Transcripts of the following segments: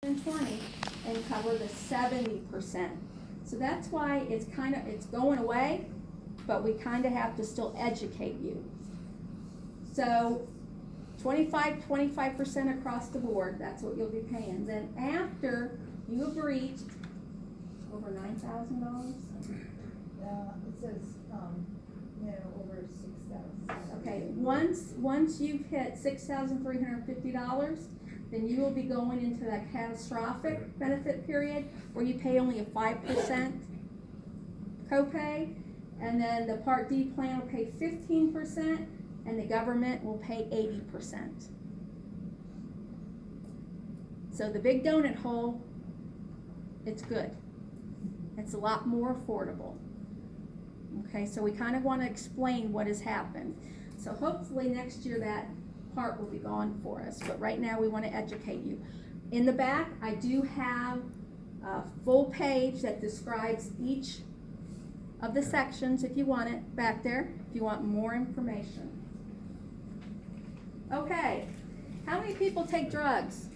20 and cover the 70%. So that's why it's going away, but we kind of have to still educate you. So 25% across the board, that's what you'll be paying. Then after you have reached over $9,000. It says, no, over 6,000. Okay, once you've hit $6,350, then you will be going into that catastrophic benefit period where you pay only a 5% copay, and then the Part D plan will pay 15%, and the government will pay 80%. So the big donut hole, it's good. It's a lot more affordable. Okay, so we kind of want to explain what has happened. So hopefully next year that part will be gone for us, but right now we want to educate you. In the back, I do have a full page that describes each of the sections if you want it back there, if you want more information. Okay, how many people take drugs?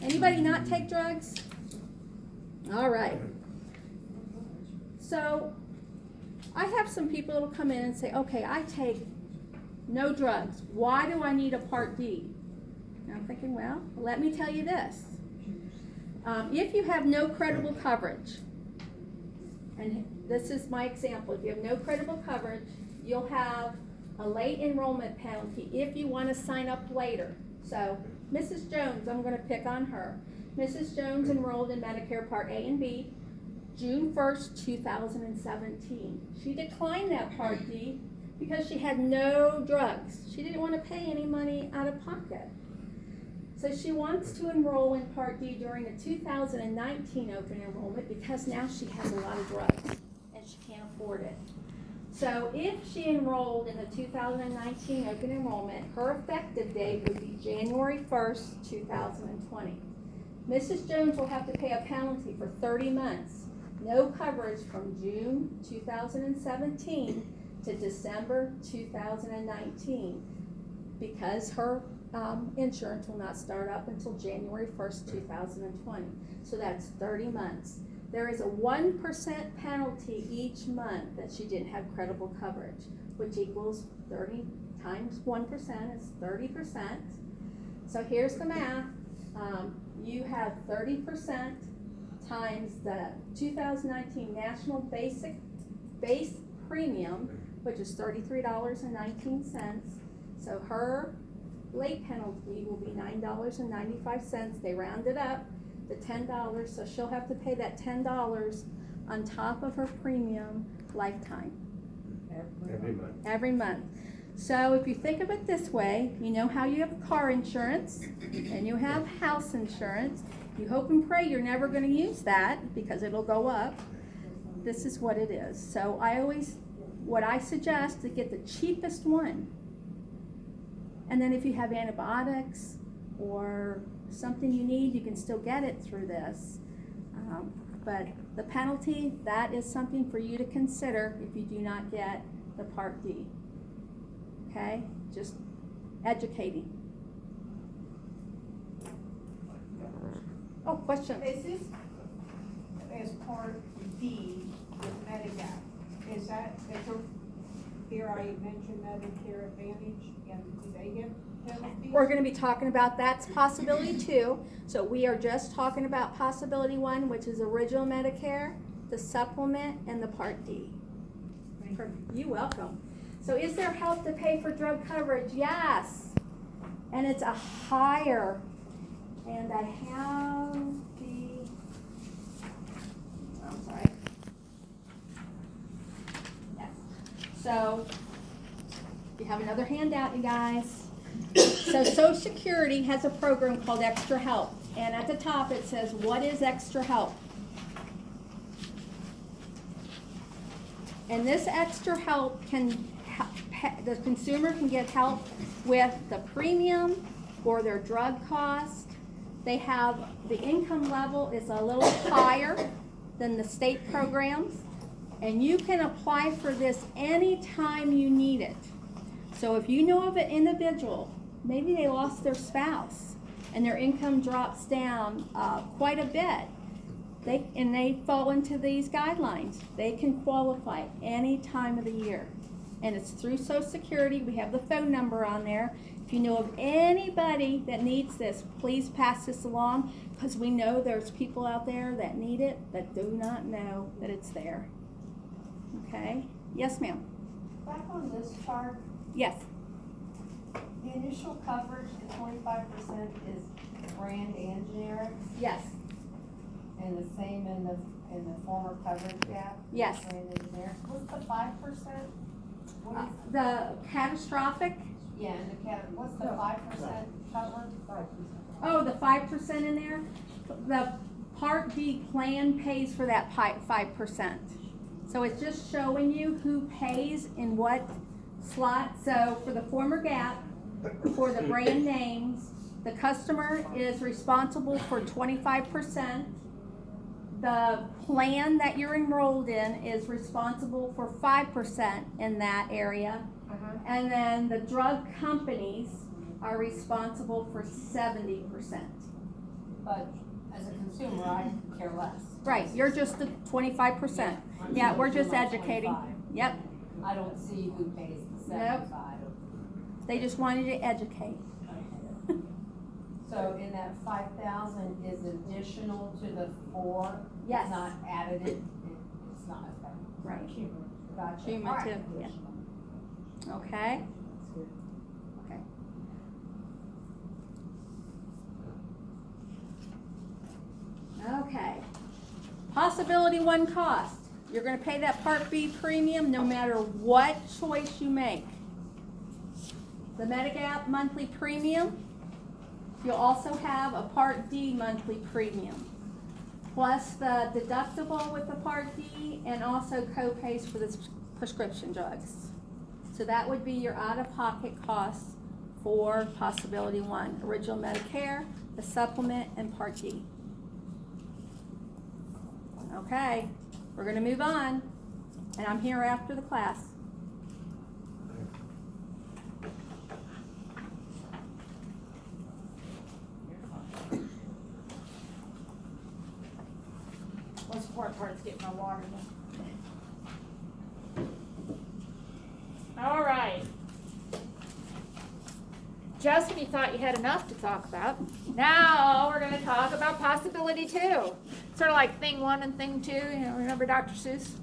Anybody not take drugs? All right. So I have some people that'll come in and say, okay, I take no drugs. Why do I need a Part D? And I'm thinking, well, let me tell you this. If you have no credible coverage, and this is my example, if you have no credible coverage, you'll have a late enrollment penalty if you want to sign up later. So Mrs. Jones, I'm going to pick on her. Mrs. Jones enrolled in Medicare Part A and B June 1st, 2017. She declined that Part D because she had no drugs. She didn't want to pay any money out of pocket. So she wants to enroll in Part D during the 2019 open enrollment because now she has a lot of drugs and she can't afford it. So if she enrolled in the 2019 open enrollment, her effective date would be January 1st, 2020. Mrs. Jones will have to pay a penalty for 30 months. No coverage from June 2017 to December 2019 because her insurance will not start up until January 1st, 2020. So that's 30 months. There is a 1% penalty each month that she didn't have credible coverage, which equals 30 times 1% is 30%. So here's the math. You have 30% times the 2019 national base premium, which is $33.19. So her late penalty will be $9.95. They round it up to $10, so she'll have to pay that $10 on top of her premium lifetime. Every month. So if you think of it this way, you know how you have car insurance and you have house insurance. You hope and pray you're never going to use that because it'll go up. This is what it is. So what I suggest is get the cheapest one. And then if you have antibiotics or something you need, you can still get it through this. But the penalty, that is something for you to consider if you do not get the Part D. Okay? Just educating. Oh, question. Is this as Part D with Medicare? Is here I mentioned Medicare Advantage, and do they get penalties? We're going to be talking about that's possibility 2. So we are just talking about possibility 1, which is original Medicare, the supplement, and the Part D. You're welcome. So is there help to pay for drug coverage? Yes. And it's a higher. And I have I'm sorry. Yes. So you have another handout, you guys. So Social Security has a program called Extra Help. And at the top it says, what is Extra Help? And this Extra Help the consumer can get help with the premium or their drug cost. They have, the income level is a little higher than the state programs, and you can apply for this anytime you need it. So if you know of an individual, maybe they lost their spouse, and their income drops down quite a bit, they fall into these guidelines, they can qualify any time of the year. And it's through Social Security. We have the phone number on there. If you know of anybody that needs this, please pass this along, because we know there's people out there that need it that do not know that it's there. Okay? Yes, ma'am. Back on this chart, Yes. the initial coverage, the 25% is brand and generic, Yes. and the same in the former coverage gap? Yes. Brand and generic. What's the 5%? What is, The catastrophic. yeah, and the what's the 5% cover? 5%. Oh, the 5% in there? The Part B plan pays for that 5%. So it's just showing you who pays in what slot. So for the former gap, for the brand names, the customer is responsible for 25%. The plan that you're enrolled in is responsible for 5% in that area. And then the drug companies are responsible for 70%. But as a consumer, I care less. Right, you're just the 25%. Yeah, we're just educating. 25. Yep, I don't see who pays the Nope. 75. they just wanted to educate. So in that 5,000 is additional to the 4? Yes. It's not additive, it's not, okay. Right. Gotcha. Cumulative, All right. yeah. Okay? Okay. Okay. Possibility one cost. You're gonna pay that Part B premium no matter what choice you make. The Medigap monthly premium. You'll also have a Part D monthly premium, plus the deductible with the Part D, and also co-pays for the prescription drugs. So that would be your out-of-pocket costs for Possibility One, Original Medicare, the supplement, and Part D. Okay, we're gonna move on, and I'm here after the class. What's the important part is getting my water now. All right. Justin, you thought you had enough to talk about. Now we're gonna talk about possibility 2. Sort of like thing 1 and thing 2, remember Dr. Seuss?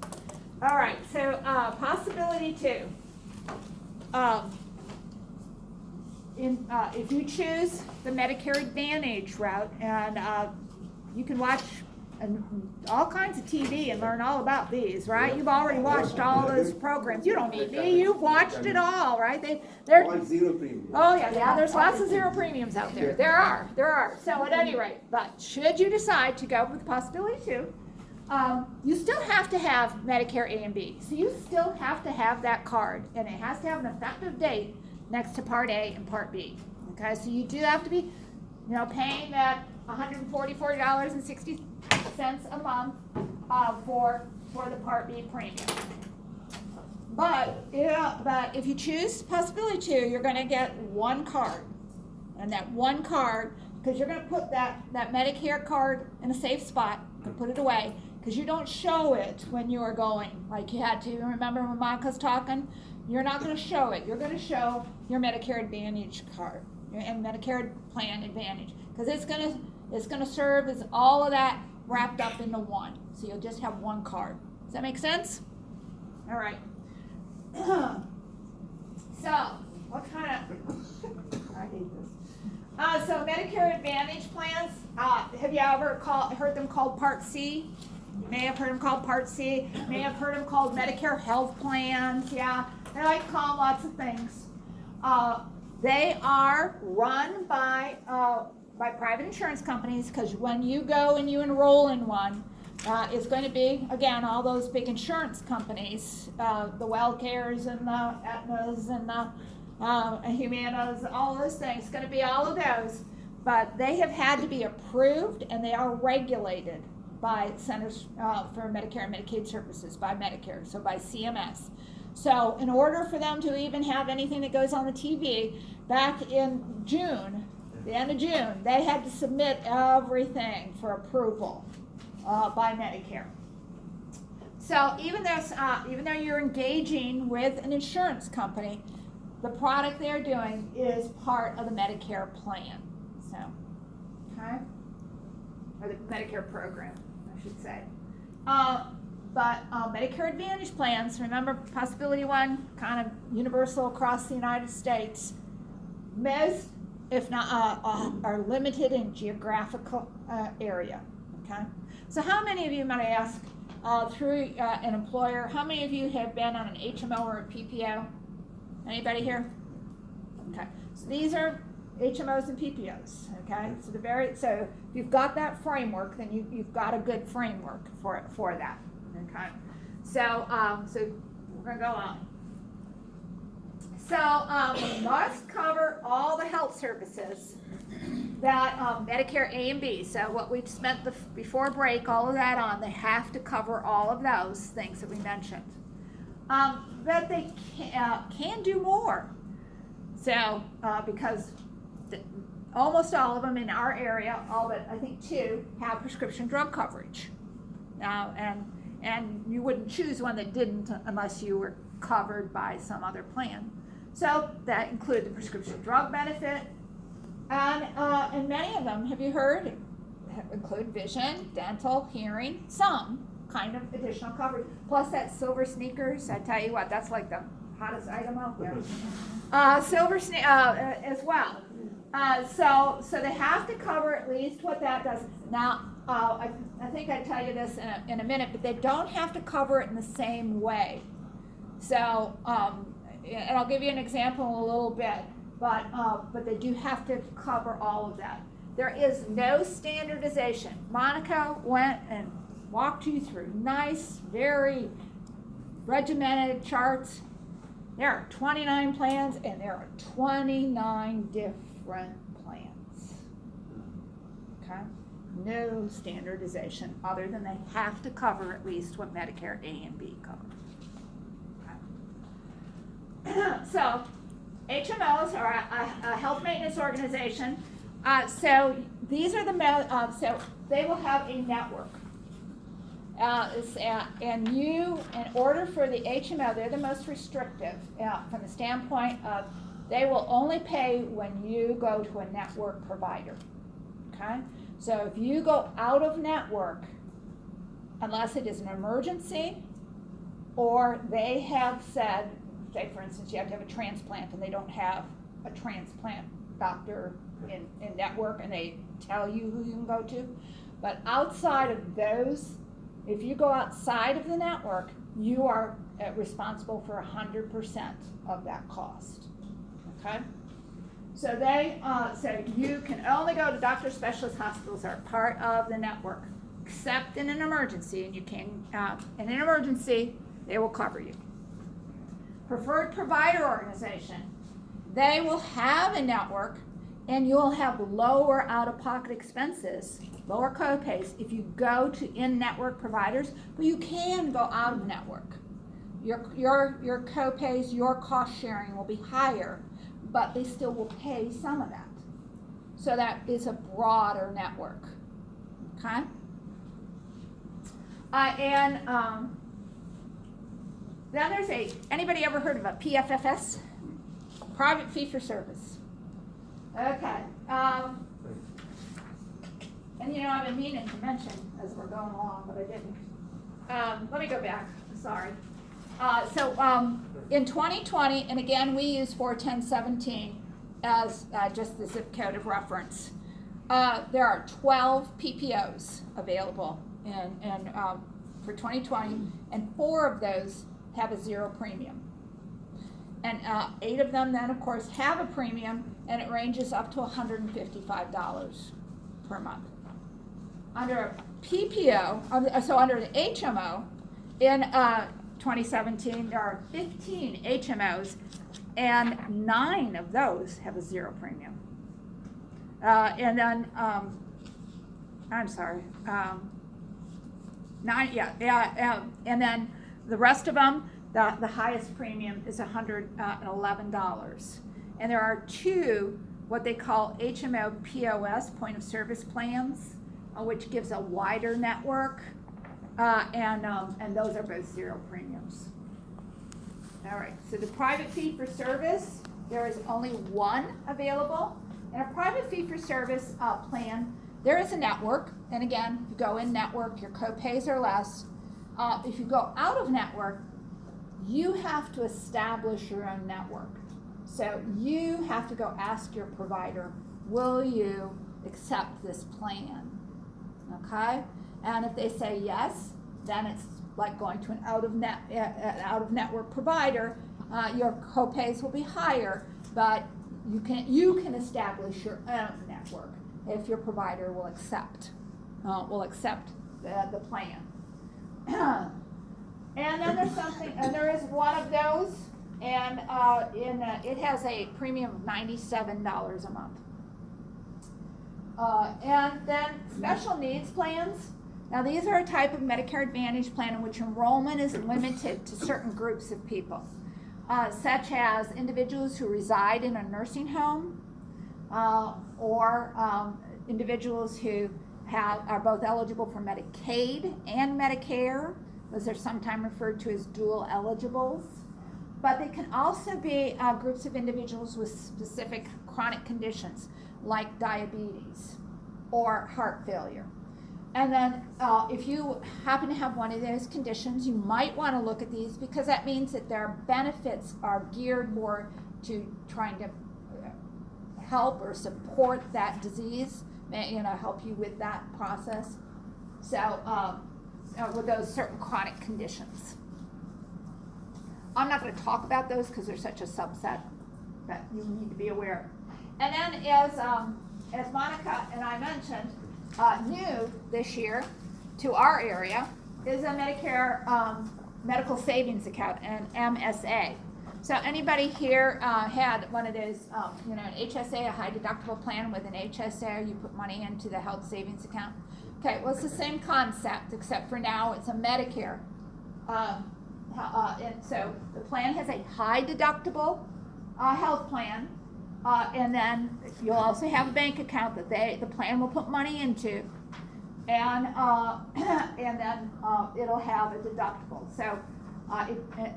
All right, so possibility 2. If you choose the Medicare Advantage route, and you can watch all kinds of TV and learn all about these, right? You've already watched all those programs. You don't need me. You've watched it all, right? They're All zero premium. Oh yeah, there's lots of zero premiums out there. There are. So at any rate, but should you decide to go with Possibility 2, you still have to have Medicare A and B. So you still have to have that card, and it has to have an effective date next to Part A and Part B. Okay, so you do have to be, paying that $144.60 a month for the Part B premium. But if you choose Possibility 2, you're going to get one card, and that one card, because you're going to put that Medicare card in a safe spot and put it away, because you don't show it when you are going like you had to. Remember when Monica's talking? You're not going to show it. You're going to show your Medicare Advantage card and Medicare Plan Advantage, because it's going to serve as all of that wrapped up into one. So you'll just have one card. Does that make sense? All right. So, what kind of, I hate this. So Medicare Advantage plans, have you ever heard them called Part C? You may have heard them called Part C. You may have heard them called Medicare Health Plans. Yeah, they like to call them lots of things. They are run by private insurance companies, because when you go and you enroll in one, it's going to be, again, all those big insurance companies, the WellCares and the Aetnas and the Humanas, all those things. It's going to be all of those. But they have had to be approved, and they are regulated by Centers for Medicare and Medicaid Services, by Medicare, so by CMS. So in order for them to even have anything that goes on the TV, back in June, the end of June, they had to submit everything for approval by Medicare. So even though you're engaging with an insurance company, the product they're doing is part of the Medicare plan. So, okay, or the Medicare program, I should say. But Medicare Advantage plans, remember Possibility One, kind of universal across the United States. Most, if not, are limited in geographical area. Okay, so how many of you, might I ask, through an employer, how many of you have been on an HMO or a PPO? Anybody here? Okay, so these are HMOs and PPOs. Okay, so if you've got that framework, then you've got a good framework for that. Okay, so we're gonna go on. So we must cover all the health services that Medicare A and B. So what we spent before break, all of that on, they have to cover all of those things that we mentioned. But they can do more. So because almost all of them in our area, all but I think 2 have prescription drug coverage. And you wouldn't choose one that didn't unless you were covered by some other plan. So that included the prescription drug benefit, and many of them, have you heard, include vision, dental, hearing, some kind of additional coverage. Plus that silver sneakers, I tell you what, that's like the hottest item out there. Silver as well. So they have to cover at least what that does. Now, I think I'd tell you this in a minute, but they don't have to cover it in the same way. So, and I'll give you an example in a little bit, but they do have to cover all of that. There is no standardization. Monica went and walked you through nice, very regimented charts. There are 29 plans, and there are 29 different plans. Okay? No standardization other than they have to cover at least what Medicare A and B cover. So, HMOs are a health maintenance organization. So these are so they will have a network. And you, in order for the HMO, they're the most restrictive from the standpoint of they will only pay when you go to a network provider. Okay? So if you go out of network, unless it is an emergency, or they have said, say for instance, you have to have a transplant and they don't have a transplant doctor in network and they tell you who you can go to. But outside of those, if you go outside of the network, you are responsible for 100% of that cost. Okay? So so you can only go to doctor specialist hospitals that are part of the network, except in an emergency, and you can, in an emergency, they will cover you. Preferred provider organization, they will have a network, and you'll have lower out-of-pocket expenses, lower co-pays if you go to in-network providers, but you can go out of network. Your co-pays, your cost sharing will be higher, but they still will pay some of that. So that is a broader network. Okay? Then there's anybody ever heard of a PFFS? Private fee for service. Okay. And I've been meaning to mention as we're going along, but I didn't. Let me go back. Sorry. In 2020, and again, we use 41017 as just the zip code of reference. There are 12 PPOs available for 2020, and 4 of those have a 0 premium. And 8 of them then, of course, have a premium, and it ranges up to $155 per month. Under a PPO, so under the HMO, in 2017, there are 15 HMOs, and 9 of those have a 0 premium. And then, I'm sorry, 9, and then the rest of them, the highest premium is $111. And there are 2 what they call HMO POS, point of service plans, which gives a wider network, and those are both zero premiums. All right, so the private fee for service, there is only one available. In a private fee for service plan, there is a network, and again, if you go in network, your co-pays are less. If you go out of network, you have to establish your own network. So you have to go ask your provider, will you accept this plan? Okay? And if they say yes, then it's like going to an out-of-network provider. Your co-pays will be higher, but you can establish your own network if your provider will accept the plan. And then there's something, and there is one of those, and it has a premium of $97 a month. And then special needs plans. Now these are a type of Medicare Advantage plan in which enrollment is limited to certain groups of people, such as individuals who reside in a nursing home, or individuals who are both eligible for Medicaid and Medicare. Those are sometimes referred to as dual eligibles. But they can also be groups of individuals with specific chronic conditions like diabetes or heart failure. And then if you happen to have one of those conditions, you might want to look at these, because that means that their benefits are geared more to trying to help or support that disease, help you with that process. So with those certain chronic conditions. I'm not going to talk about those because they're such a subset that you need to be aware of. And then as Monica and I mentioned, new this year to our area is a Medicare medical savings account, an MSA. So anybody here had one of those, an HSA, a high deductible plan with an HSA, you put money into the health savings account? Okay, well, it's the same concept, except for now it's a Medicare. And so the plan has a high deductible health plan, and then you'll also have a bank account that the plan will put money into, and then it'll have a deductible. So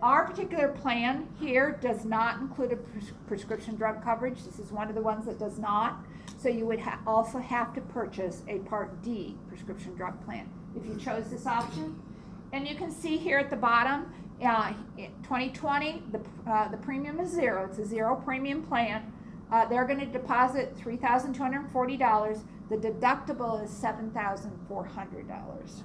our particular plan here does not include a prescription drug coverage. This is one of the ones that does not. So you would also have to purchase a Part D prescription drug plan if you chose this option. And you can see here at the bottom, 2020, the premium is zero. It's a zero premium plan. They're going to deposit $3,240. The deductible is $7,400.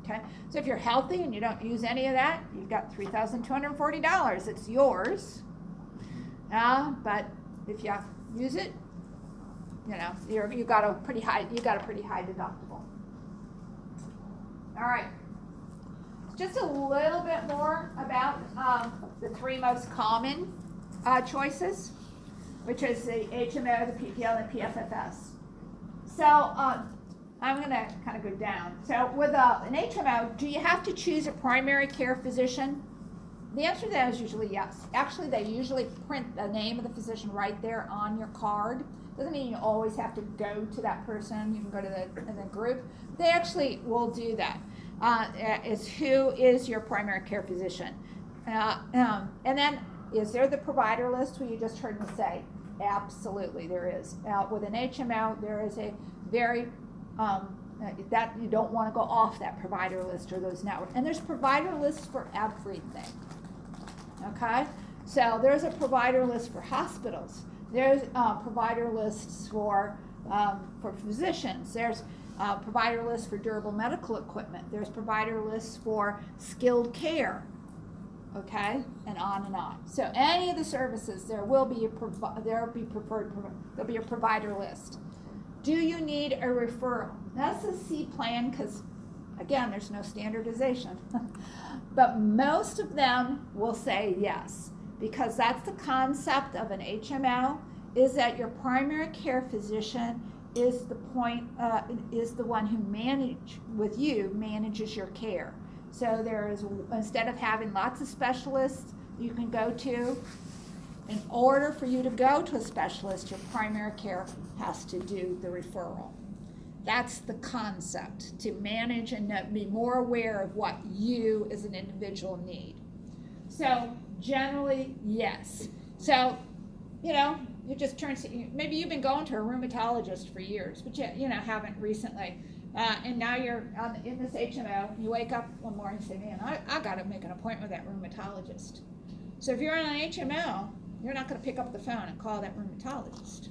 Okay, so if you're healthy and you don't use any of that, you've got $3,240. It's yours. But if you use it, you got a pretty high deductible. All right. Just a little bit more about the three most common choices, which is the HMO, the PPO, and the PFFS. So I'm going to kind of go down. So with an HMO, do you have to choose a primary care physician? The answer to that is usually yes. Actually, they usually print the name of the physician right there on your card. Doesn't mean you always have to go to that person. You can go to the group. They actually will do that. Is who is your primary care physician? And then, is there the provider list who you just heard me say? Absolutely, there is. With an HMO, there is a very, that you don't want to go off that provider list or those networks. And there's provider lists for everything. Okay? So there's a provider list for hospitals. There's provider lists for physicians. There's provider lists for durable medical equipment. There's provider lists for skilled care, okay, and on and on. So any of the services, there'll be a provider list. Do you need a referral? That's a C plan because, again, there's no standardization. But most of them will say yes, because that's the concept of an HMO, is that your primary care physician is the one who manages your care. So instead of having lots of specialists you can go to, In order for you to go to a specialist, your primary care has to do the referral. That's the concept, to manage and be more aware of what you as an individual need. So generally, yes. So, you know, you just turn, maybe you've been going to a rheumatologist for years, but you know, haven't recently. And now you're in this HMO, you wake up one morning and say, man, I got to make an appointment with that rheumatologist. So if you're on an HMO, you're not going to pick up the phone and call that rheumatologist.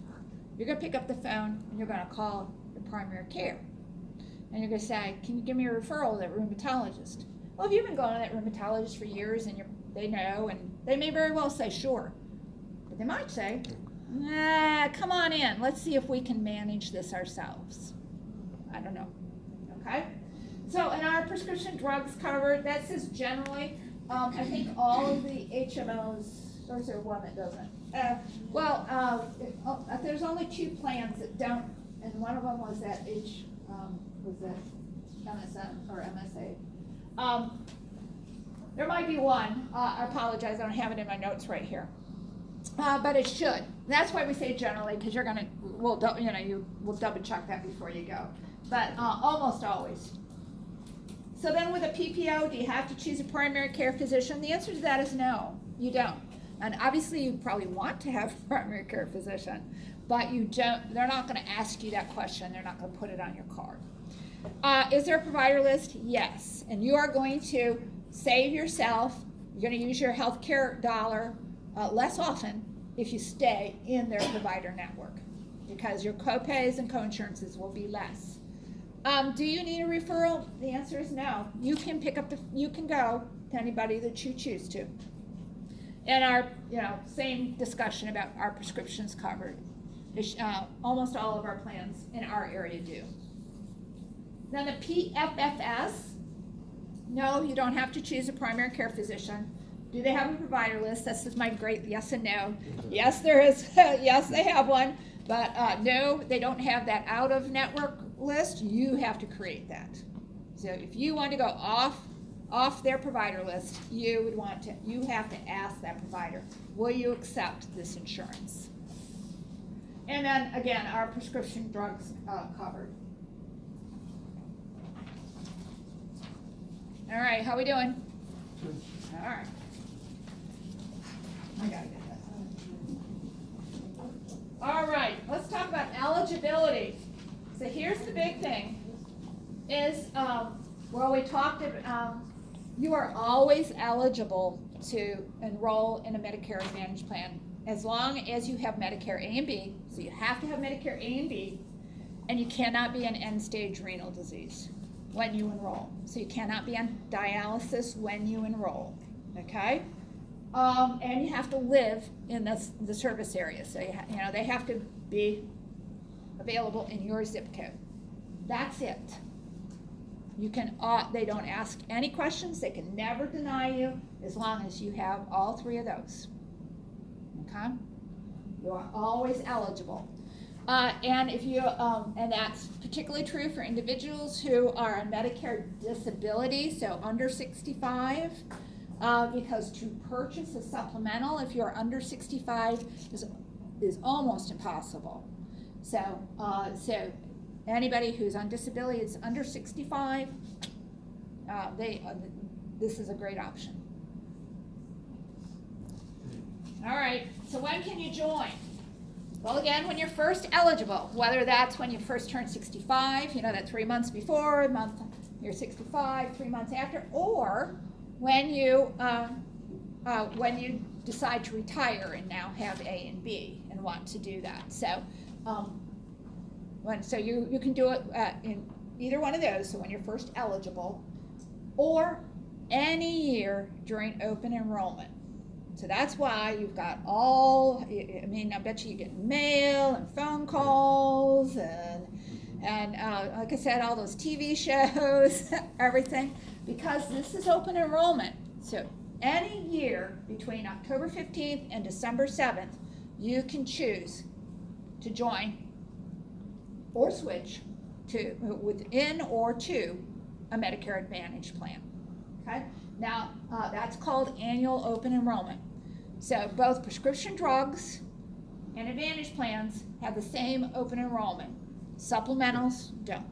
You're going to pick up the phone and you're going to call your primary care. And you're going to say, can you give me a referral to that rheumatologist? Well, if you've been going to that rheumatologist for years and they know, and they may very well say, sure. But they might say, come on in. Let's see if we can manage this ourselves. I don't know. Okay? So in our prescription drugs covered, that says generally, I think all of the HMOs, or is there one that doesn't? There's only 2 plans that don't, and one of them was that MSN or MSA. There might be one. I apologize, I don't have it in my notes right here. But it should. That's why we say generally, because we'll double check that before you go. But almost always. So then with a PPO, do you have to choose a primary care physician? The answer to that is no, you don't. And obviously you probably want to have a primary care physician, but you don't. They're not going to ask you that question. They're not going to put it on your card. Is there a provider list? Yes. And you are going to save yourself. You're going to use your healthcare dollar less often if you stay in their provider network, because your copays and coinsurances will be less. Do you need a referral? The answer is no. You can you can go to anybody that you choose to. And our, same discussion about our prescriptions covered. Almost all of our plans in our area do. Then the PFFS, no, you don't have to choose a primary care physician. Do they have a provider list? This is my great yes and no. Yes, there is. Yes, they have one. But no, they don't have that out-of-network list. You have to create that. So if you want to go off their provider list, you have to ask that provider, will you accept this insurance? And then again, our prescription drugs covered. All right, how we doing? All right. I gotta get that. All right, let's talk about eligibility. So here's the big thing, is we talked about, you are always eligible to enroll in a Medicare Advantage plan as long as you have Medicare A and B. So you have to have Medicare A and B, and you cannot be in end-stage renal disease when you enroll. So you cannot be on dialysis when you enroll, okay? And you have to live in the service area. So they have to be available in your zip code. That's it. You can. They don't ask any questions. They can never deny you as long as you have all 3 of those. Okay? You are always eligible. And if you, and that's particularly true for individuals who are on Medicare disability, so under 65. Because to purchase a supplemental if you're under 65 is almost impossible. So anybody who's on disability is under 65, this is a great option. All right, so when can you join? Well, again, when you're first eligible, whether that's when you first turn 65, that 3 months before, you're 65, 3 months after, or when you decide to retire and now have A and B and want to do that. So you can do it in either one of those, so when you're first eligible, or any year during open enrollment. So that's why you've got I bet you get mail and phone calls and like I said, all those TV shows, everything, because this is open enrollment. So any year between October 15th and December 7th, you can choose to join or switch to within or to a Medicare Advantage plan. Okay? Now, that's called annual open enrollment. So both prescription drugs and Advantage plans have the same open enrollment. Supplementals don't.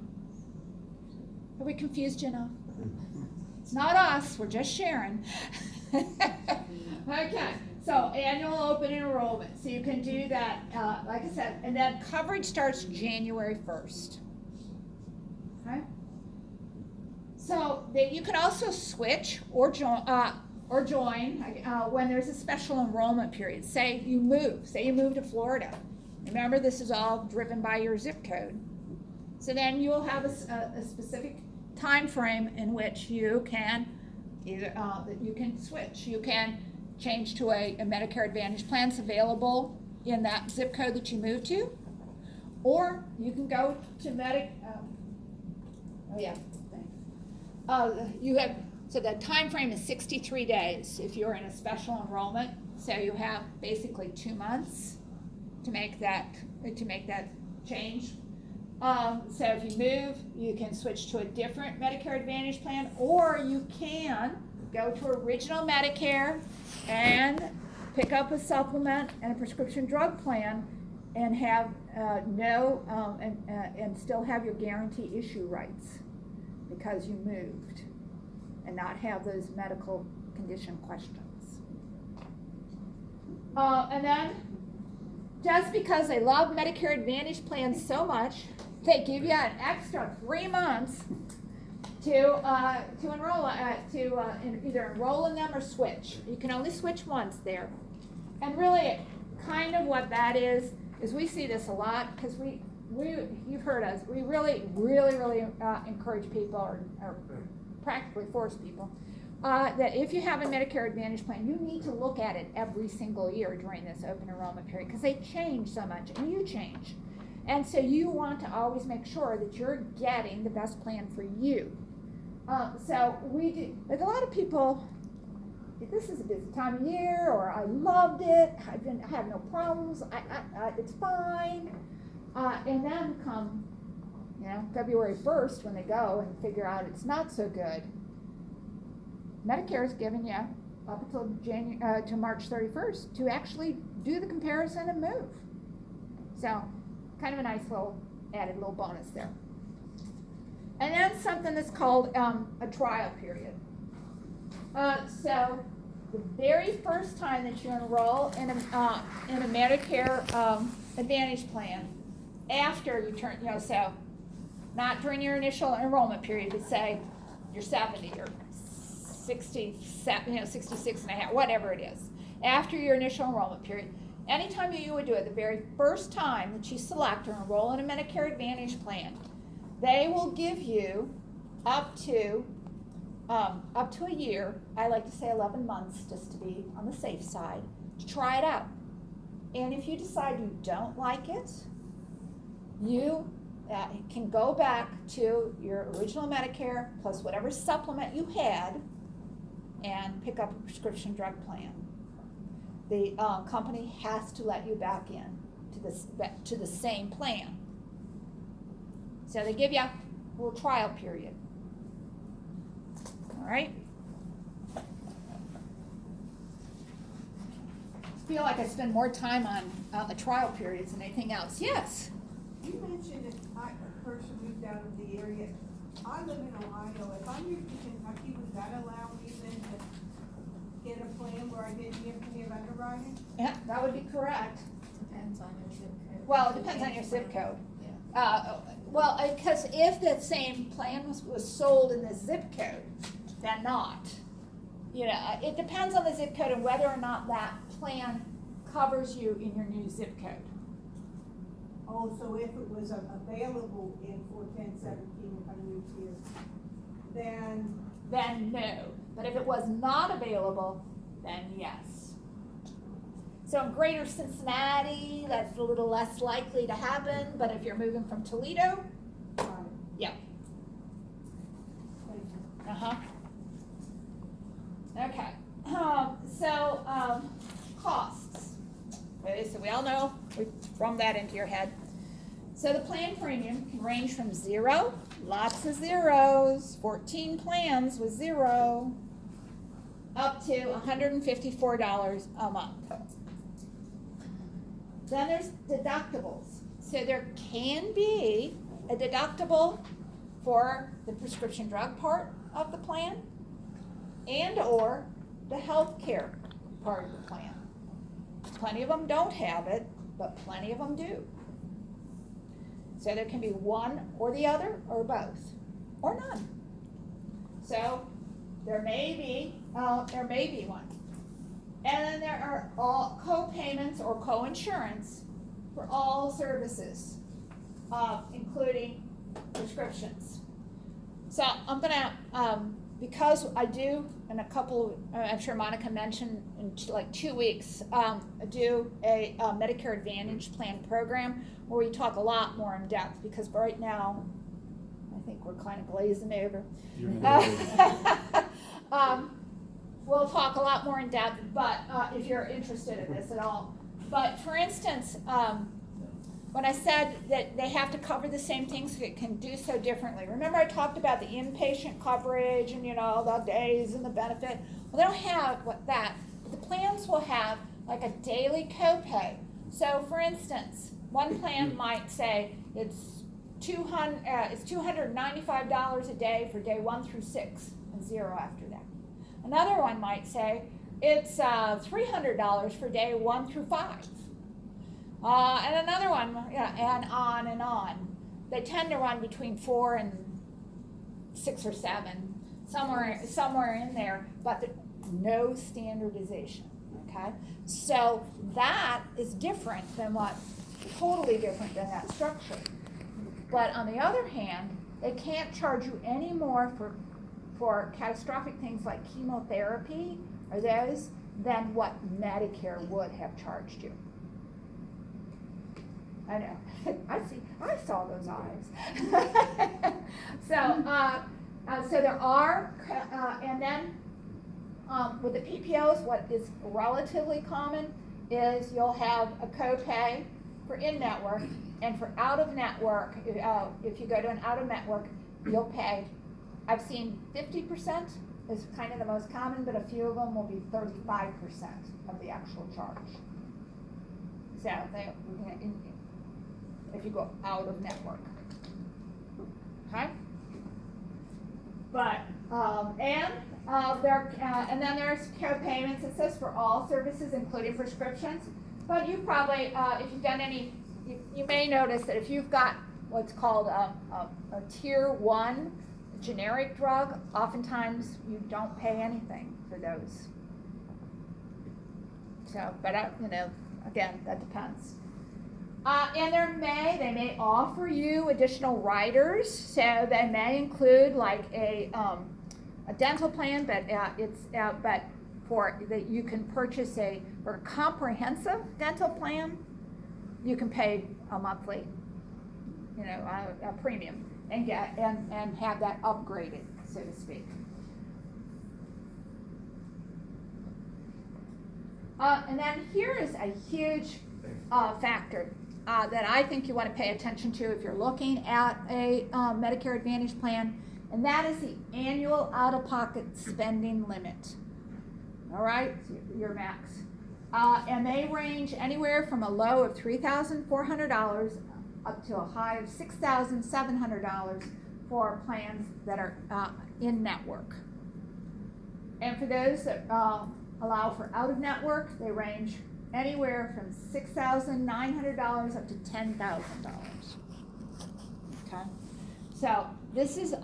Are we confused enough? It's not us, we're just sharing. Okay, so annual open enrollment. So you can do that, like I said, and then coverage starts January 1st. Okay? So you can also switch or join when there's a special enrollment period. Say you move to Florida. Remember, this is all driven by your zip code. So then you'll have a specific time frame in which you can either you can switch. You can change to a Medicare Advantage plan that's available in that zip code that you move to, or you can go to so the time frame is 63 days if you're in a special enrollment. So you have basically 2 months to make that change. So if you move, you can switch to a different Medicare Advantage plan, or you can go to original Medicare and pick up a supplement and a prescription drug plan and have and still have your guarantee issue rights because you moved, and not have those medical condition questions. And then, just because they love Medicare Advantage plans so much, they give you an extra 3 months to enroll either enroll in them or switch. You can only switch once there. And really, kind of what that is we see this a lot because you've heard us. We really encourage people or practically force people that if you have a Medicare Advantage plan, you need to look at it every single year during this open enrollment period because they change so much and you change. And so you want to always make sure that you're getting the best plan for you. So we do, there's a lot of people, this is a busy time of year, or I loved it, I have no problems, it's fine. And then come, February 1st when they go and figure out it's not so good, Medicare is giving you up until to March 31st to actually do the comparison and move. So kind of a nice added little bonus there. And then something that's called a trial period. So the very first time that you enroll in a Medicare Advantage plan, after you turn, so not during your initial enrollment period, but say you're 70 or 67, 66 and a half, whatever it is, after your initial enrollment period, anytime you would do it, the very first time that you select or enroll in a Medicare Advantage plan, they will give you up to a year, I like to say 11 months just to be on the safe side, to try it out. And if you decide you don't like it, you can go back to your original Medicare plus whatever supplement you had and pick up a prescription drug plan. The company has to let you back in to the same plan. So they give you a little trial period. All right? I feel like I spend more time on the trial periods than anything else. Yes? You mentioned if a person moved out of the area. I live in Ohio. If I moved to Kentucky, would that allow me then to get a plan where I didn't have to have underwriting? Yeah, that would be correct. Depends on your zip code. Well, it depends on your zip code. Well, because if that same plan was sold in the zip code, then not. It depends on the zip code and whether or not that plan covers you in your new zip code. Oh, so if it was available in 41017, if I moved here, Then no. But if it was not available, then yes. So in greater Cincinnati, that's a little less likely to happen, but if you're moving from Toledo, yeah. thank you. Uh-huh. Okay. Costs. Okay, so we all know, we thrown that into your head. So the plan premium can range from 0, lots of zeros, 14 plans with 0, up to $154 a month. Then there's deductibles. So there can be a deductible for the prescription drug part of the plan and or the health care part of the plan. Plenty of them don't have it, but plenty of them do. So there can be one or the other, or both, or none. So there may be one. And then there are all co-payments or co-insurance for all services, including prescriptions. So I'm gonna, because I do in a couple, I'm sure Monica mentioned in like 2 weeks, do a Medicare Advantage plan program where we talk a lot more in depth, because right now, I think we're kind of glazing over. We'll talk a lot more in depth, but if you're interested in this at all. But for instance, when I said that they have to cover the same things, it can do so differently. Remember I talked about the inpatient coverage and, you know, the days and the benefit? Well, they don't have that. But the plans will have like a daily copay. So for instance, one plan might say it's $295 a day for day 1 through 6 and 0 after that. Another one might say it's $300 for day 1 through 5. And another one, and on and on. They tend to run between 4 and 6 or 7, somewhere in there, but no standardization. Okay, so that is different than totally different than that structure. But on the other hand, they can't charge you any more for catastrophic things like chemotherapy or those than what Medicare would have charged you. I know. I saw those eyes. So there are, and then with the PPOs, what is relatively common is you'll have a copay for in-network, and for out-of-network, if you go to an out-of-network, you'll pay, I've seen 50% is kind of the most common, but a few of them will be 35% of the actual charge. So if you go out of network, okay. But and then there's co-payments. It says for all services, including prescriptions. But you probably, if you've done any, you may notice that if you've got what's called a tier 1 generic drug, oftentimes you don't pay anything for those. So, but again, that depends. And they may offer you additional riders, so they may include like a dental plan, but but for that you can purchase for a comprehensive dental plan, you can pay a monthly, a premium and get and have that upgraded, so to speak. And then here is a huge factor that I think you want to pay attention to if you're looking at a Medicare Advantage plan, and that is the annual out-of-pocket spending limit. All right, your max. And they range anywhere from a low of $3,400 up to a high of $6,700 for plans that are in network. And for those that allow for out-of-network, they range anywhere from $6,900 up to $10,000. Okay, so this is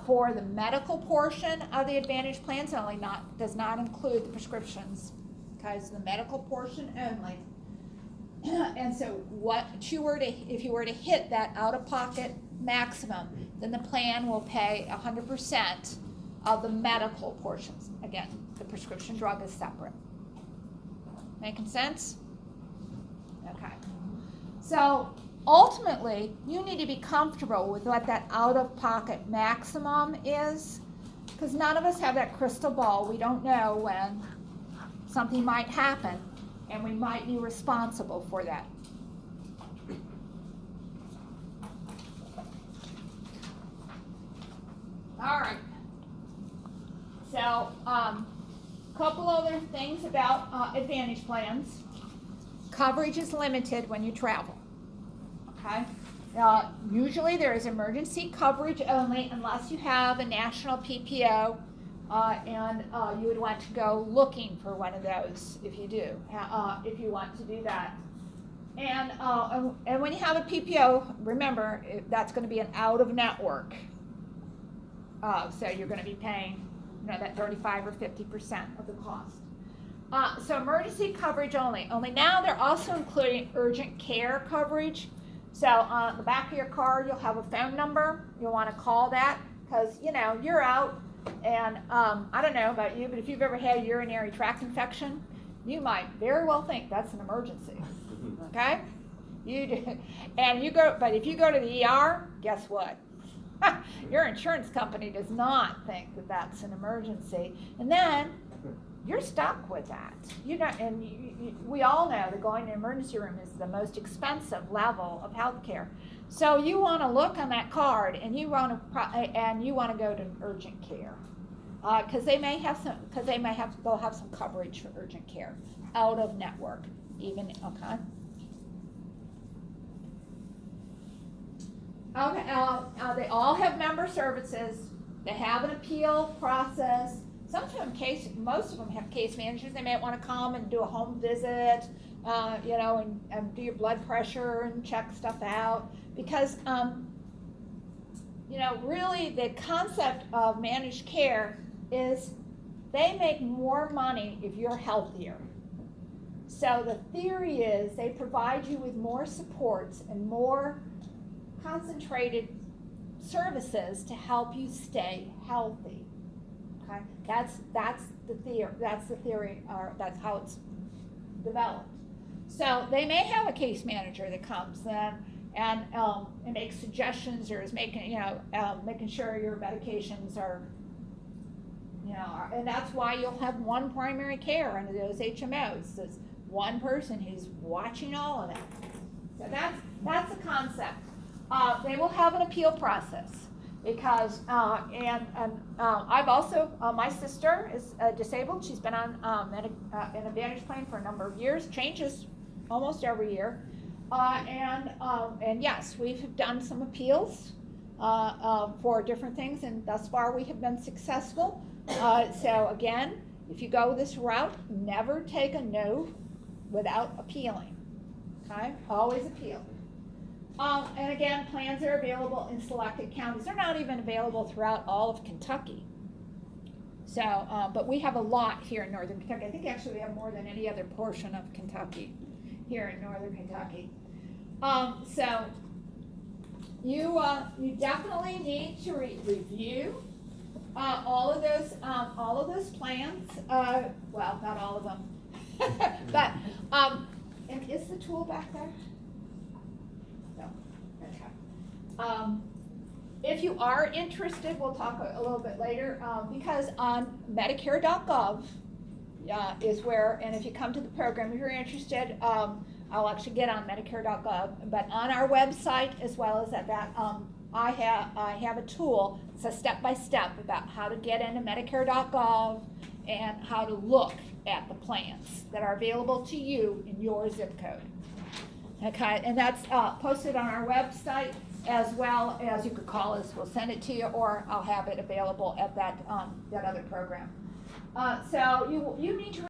for the medical portion of the Advantage plans. Only does not include the prescriptions. Okay, so the medical portion only. And so if you were to hit that out-of-pocket maximum, then the plan will pay 100% of the medical portions. Again, the prescription drug is separate. Making sense? Okay. So ultimately, you need to be comfortable with what that out-of-pocket maximum is, because none of us have that crystal ball. We don't know when something might happen, and we might be responsible for that. All right. So couple other things about Advantage plans. Coverage is limited when you travel. Okay? Usually there is emergency coverage only unless you have a national PPO, and you would want to go looking for one of those if you do, if you want to do that. And when you have a PPO, remember that's going to be an out of network. So you're going to be paying, that 35 or 50% of the cost. So emergency coverage only. Only now they're also including urgent care coverage. So on the back of your card, you'll have a phone number. You'll want to call that because, you're out. And I don't know about you, but if you've ever had a urinary tract infection, you might very well think that's an emergency. Okay? But if you go to the ER, guess what? Your insurance company does not think that that's an emergency. And then you're stuck with that. We all know that going to an emergency room is the most expensive level of health care. So you want to look on that card, and you want to go to urgent care, because they'll have some coverage for urgent care, out of network, even. Okay. Okay. They all have member services. They have an appeal process. Most of them have case managers. They may want to come and do a home visit, and do your blood pressure and check stuff out. Because, really the concept of managed care is they make more money if you're healthier. So the theory is they provide you with more supports and more concentrated services to help you stay healthy. Okay, that's the theory, or that's how it's developed. So they may have a case manager that comes and makes suggestions, or is making sure your medications are, and that's why you'll have one primary care under those HMOs. There's one person who's watching all of that. So that's the concept. They will have an appeal process. Because I've also, my sister is disabled. She's been on an Advantage plan for a number of years. Changes almost every year. And yes, we've done some appeals for different things, and thus far we have been successful. So again, if you go this route, never take a no without appealing. Okay, always appeal. And again, plans are available in selected counties. They're not even available throughout all of Kentucky. So, but we have a lot here in northern Kentucky. I think actually we have more than any other portion of Kentucky here in northern Kentucky. So you definitely need to review all of those plans. Well, not all of them, but and is the tool back there? If you are interested, we'll talk a little bit later, because on Medicare.gov is where, and if you come to the program, if you're interested, I'll actually get on Medicare.gov, but on our website as well as at that, I have a tool. It's a step-by-step about how to get into Medicare.gov and how to look at the plans that are available to you in your zip code. Okay, and that's posted on our website, as well as you could call us, we'll send it to you, or I'll have it available at that other program. So you need to